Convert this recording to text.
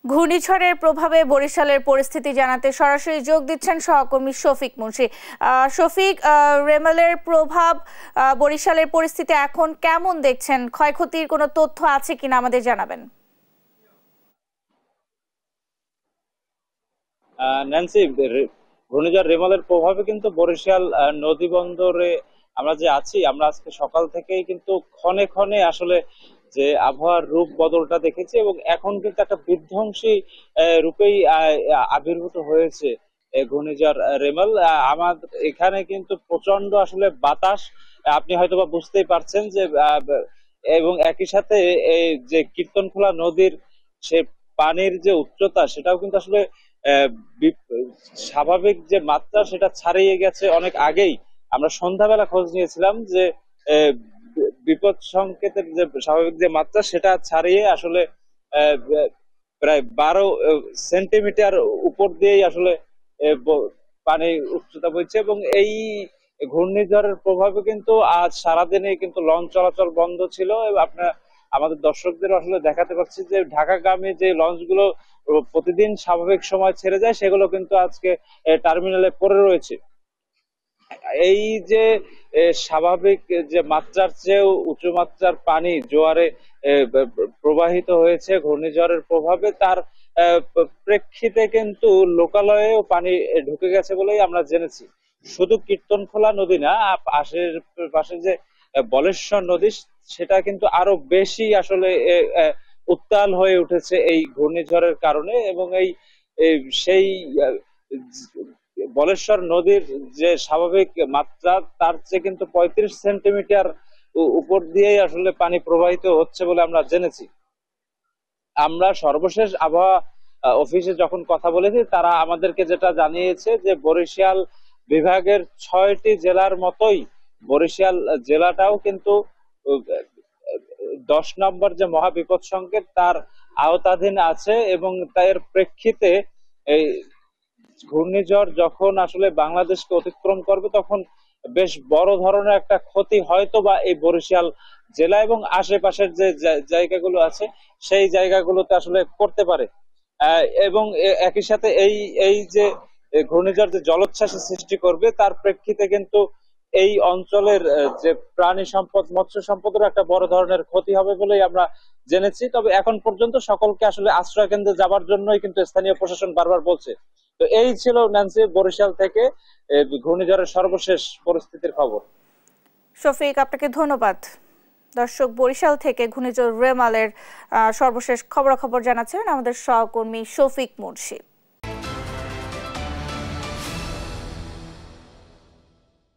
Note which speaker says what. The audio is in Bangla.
Speaker 1: ঘূর্ণিঝড়ের প্রভাবে বরিশালের পরিস্থিতি জানাতে সরাসরি যোগ দিচ্ছেন সহকর্মী শফিক মুন্সী। শফিক, রেমালের প্রভাব বরিশালের পরিস্থিতি এখন কেমন দেখছেন? ক্ষয়ক্ষতির কোনো তথ্য আছে কিনা আমাদের জানাবেন।
Speaker 2: ন্যান্সি, ঘূর্ণিঝড় রেমালের প্রভাবে কিন্তু বরিশাল নদী বন্দরে আমরা যে আছি, আমরা আজকে সকাল থেকেই কিন্তু ক্ষণে ক্ষণে আসলে যে আবহাওয়ার রূপ বদলটা দেখেছি এবং এখন কিন্তু একটা বিধ্বংসী রূপেই আবির্ভূত হয়েছে ঘূর্ণিঝড় রেমাল। আমাদের এখানে কিন্তু প্রচন্ড আসলে বাতাস, আপনি হয়তোবা বুঝতেই পারছেন যে এবং একই সাথে এই যে কীর্তনখোলা নদীর সে পানির যে উচ্চতা সেটাও কিন্তু আসলে আহ, স্বাভাবিক যে মাত্রা সেটা ছাড়িয়ে গেছে অনেক আগেই। আমরা সন্ধ্যাবেলা খোঁজ নিয়েছিলাম যে বিপদ সংকেতের যে স্বাভাবিক যে মাত্রা সেটা ছাড়িয়ে আসলে আহ, প্রায় 12 সেন্টিমিটার উপর দিয়েই আসলে পানির উচ্চতা বইছে এবং এই ঘূর্ণিঝড়ের প্রভাবে কিন্তু আজ সারাদিনে কিন্তু লঞ্চ চলাচল বন্ধ ছিল। এবং আপনার আমাদের দর্শকদের আসলে দেখাতে পাচ্ছি যে ঢাকাগামী যে লঞ্চগুলো প্রতিদিন স্বাভাবিক সময় ছেড়ে যায় সেগুলো কিন্তু আজকে টার্মিনালে পড়ে রয়েছে। এই যে স্বাভাবিক যে মাত্রার চেয়েও উঁচু মাত্রার পানি জোয়ারে প্রবাহিত হয়েছে ঘূর্ণিঝড়ের প্রভাবে, তার প্রেক্ষিতে কিন্তু লোকালয়েও পানি ঢুকে গেছে বলেই আমরা জেনেছি। শুধু কীর্তনখোলা নদী না, পাশের পাশে যে বলেশ্বর নদী সেটা কিন্তু আরো বেশি আসলে উত্তাল হয়ে উঠেছে এই ঘূর্ণিঝড়ের কারণে। এবং এই সেই বলেশ্বর নদীর যে স্বাভাবিক মাত্রা তার চেয়ে কিন্তু 35 সেন্টিমিটার উপর দিয়েই আসলে পানি প্রবাহিত হচ্ছে বলে আমরা জেনেছি। আমরা সর্বশেষ আবহাওয়া অফিসে যখন কথা বলেছি তারা আমাদেরকে যেটা জানিয়েছে যে বরিশাল বিভাগের 6টি জেলার মতোই বরিশাল জেলাটাও কিন্তু 10 নম্বর যে মহাবিপদ সংকেত তার আওতাধীন আছে এবং তার প্রেক্ষিতে এই ঘূর্ণিঝড় যখন আসলে বাংলাদেশকে অতিক্রম করবে তখন বেশ বড় ধরনের একটা ক্ষতি হয়তো বা এই বরিশাল জেলা এবং আশেপাশের যে জায়গাগুলো আছে সেই জায়গাগুলোতে আসলে করতে পারে। এবং একই সাথে এই এই যে ঘূর্ণিঝড় যে জলোচ্ছ্বাসের সৃষ্টি করবে তার প্রেক্ষিতে কিন্তু এই অঞ্চলের যে প্রাণী সম্পদ, মৎস্য সম্পদের একটা বড় ধরনের ক্ষতি হবে বলেই আমরা জেনেছি। তবে এখন পর্যন্ত সকলকে আসলে আশ্রয় কেন্দ্রে যাবার জন্যই কিন্তু স্থানীয় প্রশাসন বারবার বলছে। তো এই ছিল ন্যান্সি বরিশাল থেকে ঘূর্ণিঝড়ের সর্বশেষ পরিস্থিতির খবর।
Speaker 1: শফিক, আপনাকে ধন্যবাদ। দর্শক, বরিশাল থেকে ঘূর্ণিঝড় রেমালের সর্বশেষ খবরাখবর জানাচ্ছেন আমাদের সহকর্মী শফিক মুন্সী।